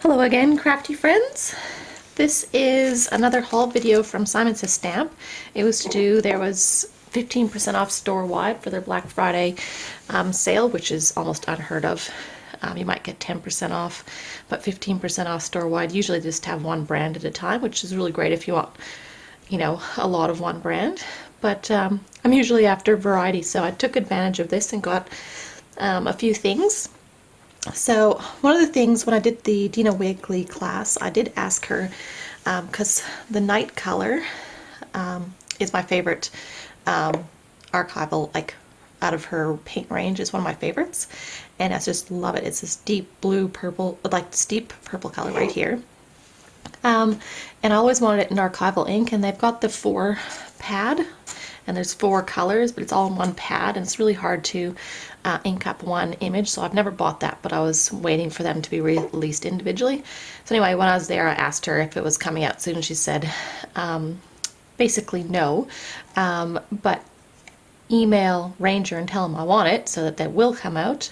Hello again, crafty friends. This is another haul video from Simon Says Stamp. It was to do, there was 15% off store-wide for their Black Friday sale, which is almost unheard of. You might get 10% off, but 15% off store-wide. Usually just have one brand at a time, which is really great if you want, you know, a lot of one brand. But I'm usually after variety, so I took advantage of this and got a few things. So one of the things when I did the Dina Wigley class, I did ask her, because the night color is my favorite archival, like out of her paint range, is one of my favorites, and I just love it. It's this deep blue purple, like this deep purple color right here. And I always wanted it in archival ink, and they've got the 4 pad, and there's 4 colors, but it's all in one pad, and it's really hard to ink up one image, so I've never bought that, but I was waiting for them to be released individually. So anyway, when I was there, I asked her if it was coming out soon, and she said basically no, but email Ranger and tell them I want it so that they will come out,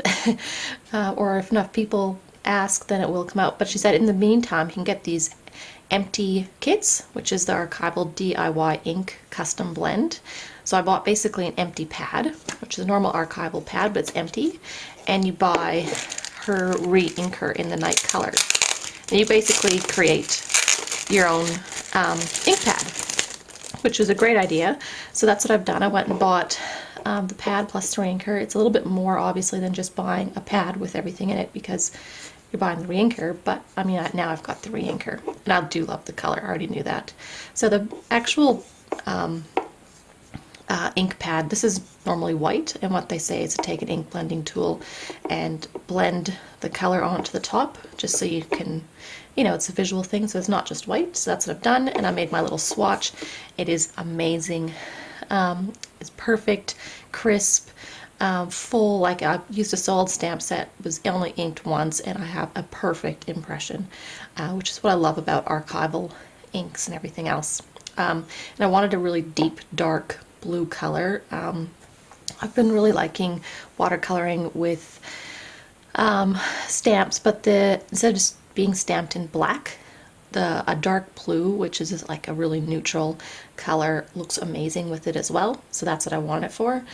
or if enough people ask, then it will come out. But she said in the meantime, you can get these empty kits, which is the archival DIY ink custom blend. So I bought basically an empty pad, which is a normal archival pad, but it's empty, and you buy her re-inker in the night color. And you basically create your own ink pad, which was a great idea. So that's what I've done. I went and bought the pad plus the re-inker. It's a little bit more obviously than just buying a pad with everything in it, because you're buying the re-inker, but I mean, now I've got the re-inker, and I do love the color. I already knew that. So the actual ink pad, this is normally white, and what they say is to take an ink blending tool and blend the color onto the top, just so you can, you know, it's a visual thing, so it's not just white. So that's what I've done, and I made my little swatch. It is amazing. It's perfect, crisp, full. Like, I used a solid stamp set, was only inked once, and I have a perfect impression, which is what I love about archival inks and everything else. And I wanted a really deep, dark blue color. I've been really liking watercoloring with stamps, but instead of just being stamped in black, a dark blue, which is like a really neutral color, looks amazing with it as well. So that's what I want it for.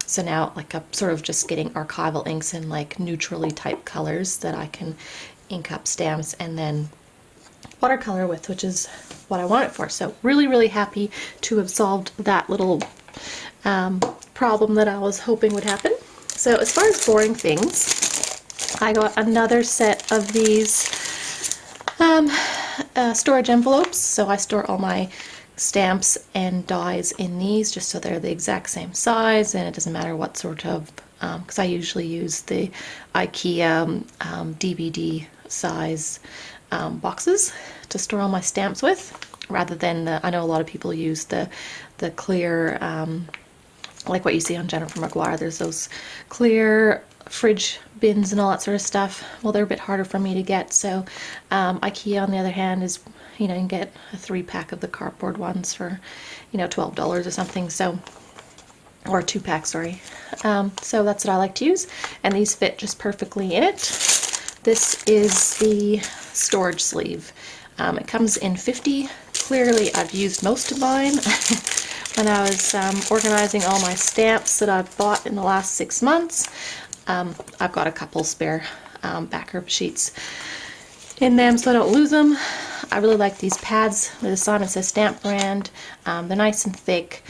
So now, like, I'm sort of just getting archival inks in like neutrally type colors that I can ink up stamps and then watercolor with, which is what I want it for. So really, really happy to have solved that little problem that I was hoping would happen. So as far as boring things, I got another set of these storage envelopes. So I store all my stamps and dies in these, just so they're the exact same size, and it doesn't matter what sort of, because I usually use the IKEA DVD size boxes to store all my stamps with, rather than I know a lot of people use the clear, like what you see on Jennifer McGuire. There's those clear fridge bins and all that sort of stuff. Well, they're a bit harder for me to get, so IKEA on the other hand is, you know, you can get a 3-pack of the cardboard ones for, you know, $12 or something, so, or a 2-pack, sorry. So that's what I like to use, and these fit just perfectly in it. This is the storage sleeve. It comes in 50. Clearly I've used most of mine when I was organizing all my stamps that I've bought in the last 6 months. I've got a couple spare backer sheets in them so I don't lose them. I really like these pads. They're the Simon Says Stamp brand. They're nice and thick.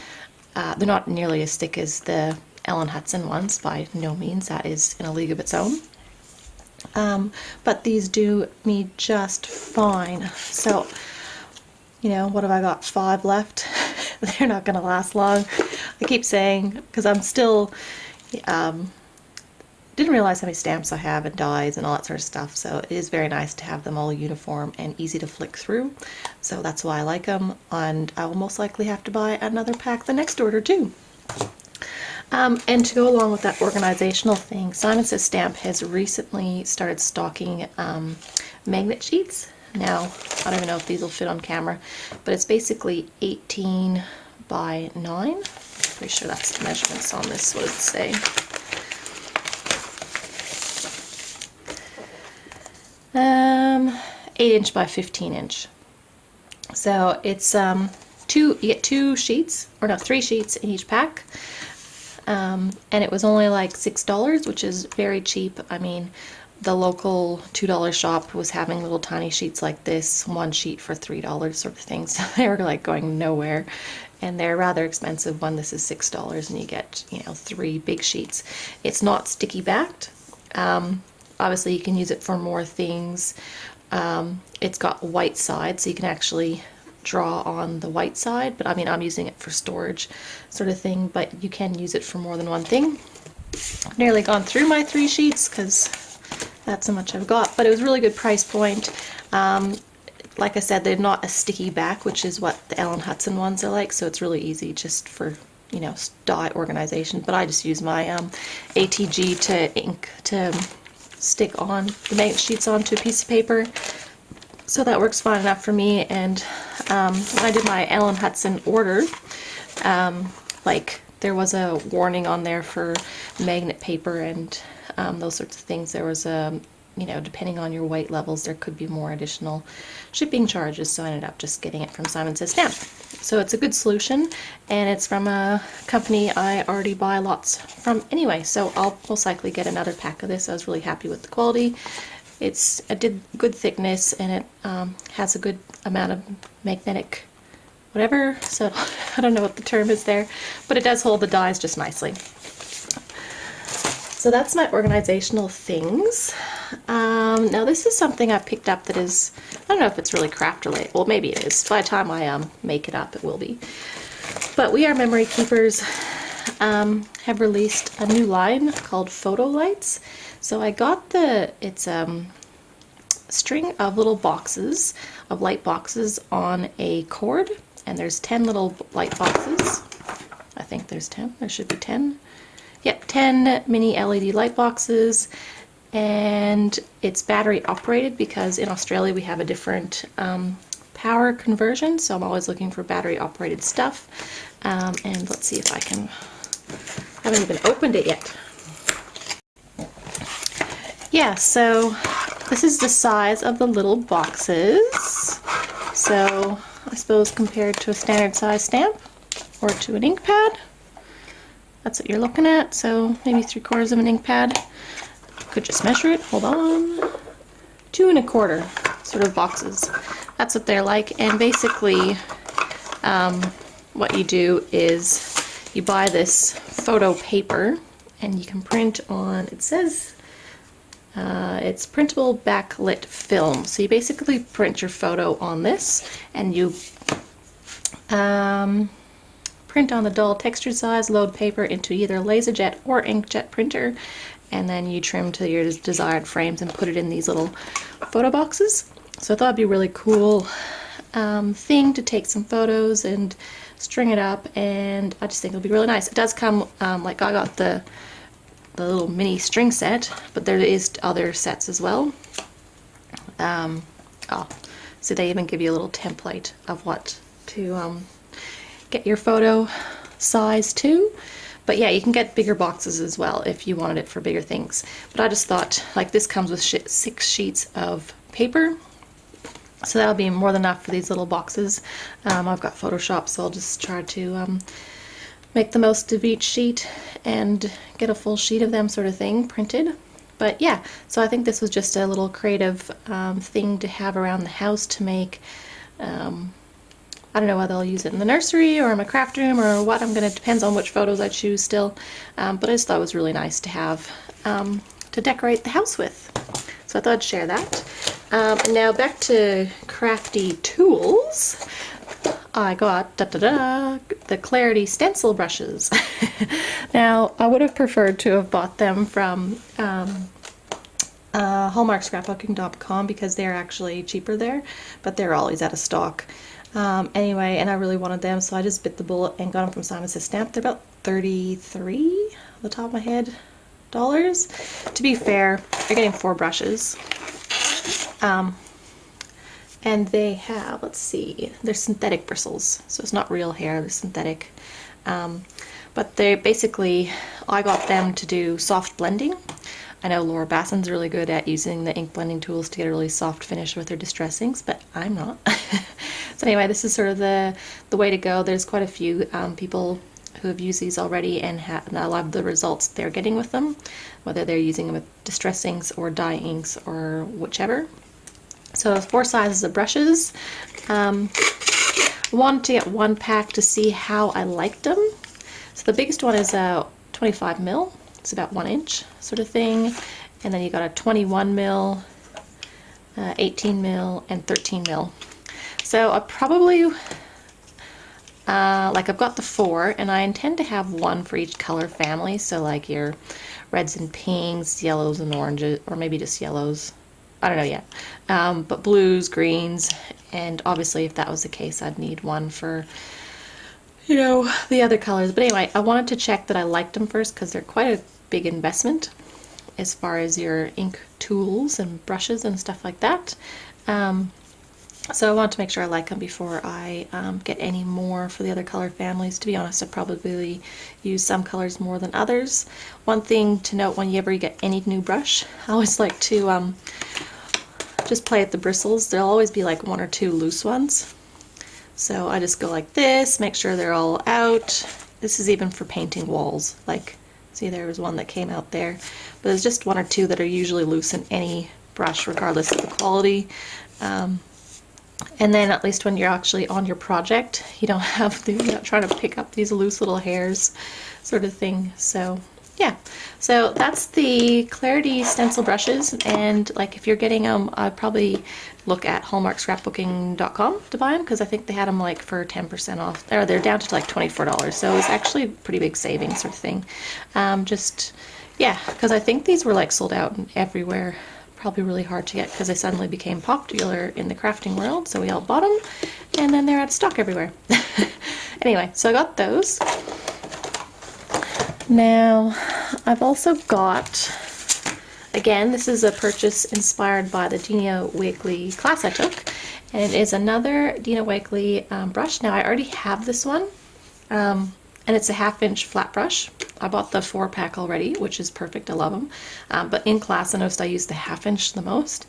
They're not nearly as thick as the Ellen Hudson ones, by no means. That is in a league of its own. But these do me just fine. So, you know, what have I got? 5 left? They're not going to last long. I keep saying, because I'm still, didn't realize how many stamps I have and dies and all that sort of stuff, so it is very nice to have them all uniform and easy to flick through. So that's why I like them, and I will most likely have to buy another pack the next order too. And to go along with that organizational thing, Simon Says Stamp has recently started stocking magnet sheets. Now, I don't even know if these will fit on camera, but it's basically 18 by 9. Pretty sure that's the measurements on this. What does it say? 8" by 15". So it's you get 2 sheets, or no, 3 sheets in each pack. And it was only like $6, which is very cheap. I mean, the local $2 shop was having little tiny sheets like this, 1 sheet for $3 sort of thing. So they were like going nowhere, and they're rather expensive when this is $6 and you get, you know, 3 big sheets. It's not sticky backed. Obviously you can use it for more things. It's got white side, so you can actually draw on the white side, but I mean, I'm using it for storage sort of thing, but you can use it for more than one thing. I've nearly gone through my 3 sheets because that's how much I've got, but it was a really good price point. Like I said, they're not a sticky back, which is what the Ellen Hudson ones are like, so it's really easy just for, you know, dye organization. But I just use my ATG to ink to stick on the magnet sheets onto a piece of paper, so that works fine enough for me. And when I did my Ellen Hudson order, like there was a warning on there for magnet paper and those sorts of things. There was a, you know, depending on your weight levels, there could be more additional shipping charges, so I ended up just getting it from Simon Says Stamp. So it's a good solution, and it's from a company I already buy lots from anyway, so I'll most likely get another pack of this. I was really happy with the quality. It did good thickness, and it has a good amount of magnetic whatever, so I don't know what the term is there, but it does hold the dies just nicely. So that's my organizational things. Now this is something I picked up that is, I don't know if it's really craft related. Well, maybe it is. By the time I make it up, it will be. But We Are Memory Keepers have released a new line called Photo Lights. So I got it's a string of little boxes, of light boxes on a cord, and there's 10 little light boxes. I think there's 10. There should be 10. Yep, 10 mini LED light boxes, and it's battery operated because in Australia we have a different power conversion, so I'm always looking for battery operated stuff. And let's see if I can, I haven't even opened it yet. Yeah, so this is the size of the little boxes. So I suppose compared to a standard size stamp or to an ink pad, that's what you're looking at. So maybe 3/4 of an ink pad. Could just measure it. Hold on. 2 1/4 sort of boxes. That's what they're like. And basically, what you do is you buy this photo paper, and you can print on. It says it's printable backlit film. So you basically print your photo on this, and you print on the dull texture size, load paper into either LaserJet or inkjet printer, and then you trim to your desired frames and put it in these little photo boxes. So I thought it'd be a really cool thing to take some photos and string it up, and I just think it'll be really nice. It does come, like I got the little mini string set, but there is other sets as well. So they even give you a little template of what to get your photo size to. But yeah, you can get bigger boxes as well if you wanted it for bigger things. But I just thought, like, this comes with 6 sheets of paper, so that'll be more than enough for these little boxes. I've got Photoshop, so I'll just try to make the most of each sheet and get a full sheet of them sort of thing printed. But yeah, so I think this was just a little creative thing to have around the house to make. I don't know whether I'll use it in the nursery or in my craft room or what. Depends on which photos I choose still. But I just thought it was really nice to have to decorate the house with. So I thought I'd share that. Now back to crafty tools. I got the Clarity stencil brushes. Now I would have preferred to have bought them from hallmarkscrapbooking.com because they're actually cheaper there, but they're always out of stock. Anyway, and I really wanted them, so I just bit the bullet and got them from Simon Says Stamp. They're about $33 on the top of my head dollars. To be fair, you're getting 4 brushes. And they have, let's see, they're synthetic bristles, so it's not real hair, they're synthetic. But they basically, I got them to do soft blending, I know Laura Basson's really good at using the ink blending tools to get a really soft finish with her distress inks, but I'm not. So anyway, this is sort of the way to go. There's quite a few people who have used these already, and I love the results they're getting with them, whether they're using them with distress inks or dye inks or whichever. So 4 sizes of brushes. Wanted to get one pack to see how I liked them. So the biggest one is 25 mil. It's about 1 inch sort of thing. And then you got a 21 mil, 18 mil, and 13 mil. So I probably, like I've got the 4, and I intend to have one for each color family. So like your reds and pinks, yellows and oranges, or maybe just yellows. I don't know yet. But blues, greens, and obviously if that was the case, I'd need one for, you know, the other colors. But anyway, I wanted to check that I liked them first because they're quite a big investment as far as your ink tools and brushes and stuff like that. So I want to make sure I like them before I get any more for the other color families. To be honest, I probably use some colors more than others. One thing to note whenever you get any new brush, I always like to just play at the bristles. There'll always be like 1 or 2 loose ones. So I just go like this, make sure they're all out. This is even for painting walls. Like, see, there was one that came out there. But there's just 1 or 2 that are usually loose in any brush, regardless of the quality. And then at least when you're actually on your project, you don't have to, you're not trying to pick up these loose little hairs sort of thing. So yeah, so that's the Clarity stencil brushes. And like if you're getting them, I'd probably look at hallmarkscrapbooking.com to buy them, because I think they had them like for 10% off. They're down to like $24, so it's actually a pretty big savings sort of thing. Just yeah, because I think these were like sold out everywhere. Probably really hard to get because they suddenly became popular in the crafting world, so we all bought them, and then they're out of stock everywhere. Anyway, so I got those. Now I've also got, again, this is a purchase inspired by the Dina Wakley class I took, and it is another Dina Wakley brush. Now I already have this one, and it's a 1/2 inch flat brush. I bought the 4-pack already, which is perfect. I love them. But in class, I noticed I used the 1/2 inch the most.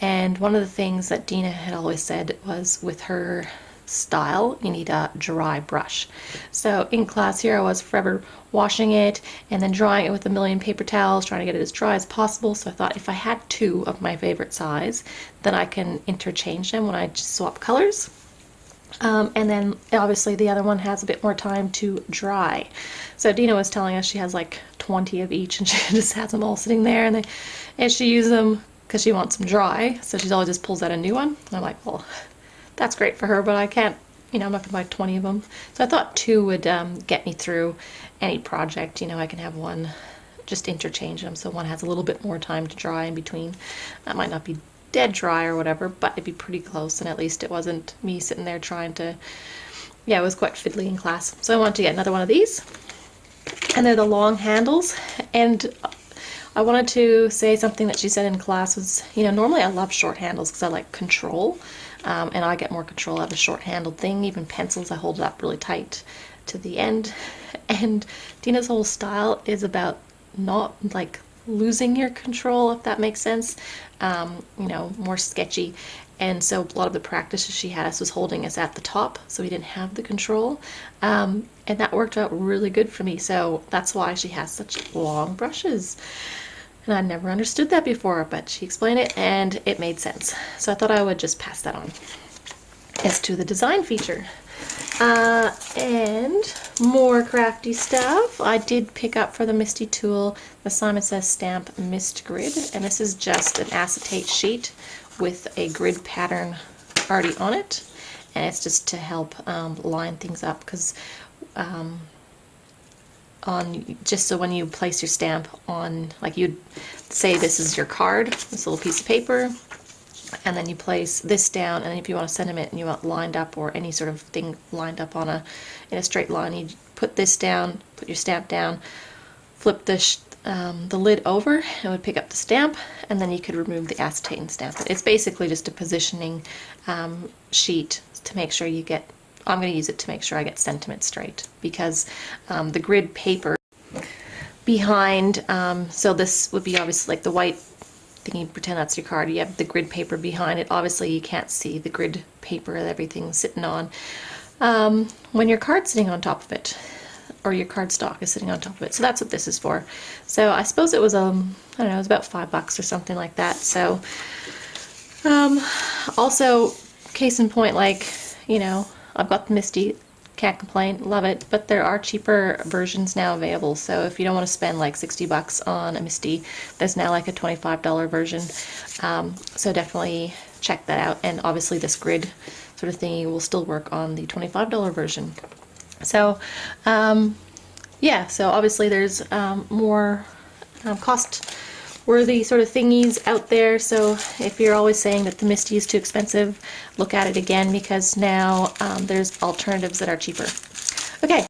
And one of the things that Dina had always said was with her style, you need a dry brush. So in class here, I was forever washing it and then drying it with a million paper towels, trying to get it as dry as possible. So I thought if I had 2 of my favorite size, then I can interchange them when I just swap colors. And then obviously the other one has a bit more time to dry. So Dina was telling us she has like 20 of each, and she just has them all sitting there, and she uses them because she wants them dry. So she always just pulls out a new one. And I'm like, well, that's great for her, but I can't, you know, I'm not gonna buy 20 of them. So I thought 2 would get me through any project. You know, I can have one, just interchange them, so one has a little bit more time to dry in between. That might not be dead dry or whatever, but it'd be pretty close, and at least it wasn't me sitting there trying to, yeah, it was quite fiddly in class. So I wanted to get another one of these, and they're the long handles. And I wanted to say something that she said in class was, you know, normally I love short handles because I like control, and I get more control out of a short handled thing. Even pencils, I hold it up really tight to the end. And Dina's whole style is about not like losing your control, if that makes sense. You know, more sketchy. And so a lot of the practices she had us was holding us at the top, so we didn't have the control. And that worked out really good for me. So that's why she has such long brushes. And I never understood that before, but she explained it and it made sense. So I thought I would just pass that on. As to the design feature. And more crafty stuff. I did pick up for the Misty tool the Simon Says Stamp Mist Grid, and this is just an acetate sheet with a grid pattern already on it, and it's just to help line things up, because on just so when you place your stamp on, like you'd say this is your card, this little piece of paper, and then you place this down, and then if you want a sentiment and you want lined up, or any sort of thing lined up on in a straight line, you put this down, put your stamp down, flip the lid over, it would pick up the stamp, and then you could remove the acetate and stamp it. It's basically just a positioning sheet to make sure you get, I'm going to use it to make sure I get sentiment straight, because the grid paper, behind. So this would be obviously like the white thingy, pretend that's your card. You have the grid paper behind it. Obviously you can't see the grid paper that everything's sitting on. When your card's sitting on top of it, or your cardstock is sitting on top of it. So that's what this is for. So I suppose it was, I don't know, it was about $5 or something like that. So, also, case in point, like, you know, I've got the Misty, can't complain, love it, but there are cheaper versions now available. So if you don't want to spend like $60 on a Misty, there's now like a $25 version. So definitely check that out. And obviously this grid sort of thingy will still work on the $25 version. So, yeah, so obviously there's more cost-worthy sort of thingies out there. So if you're always saying that the Misty is too expensive, look at it again, because now there's alternatives that are cheaper. Okay.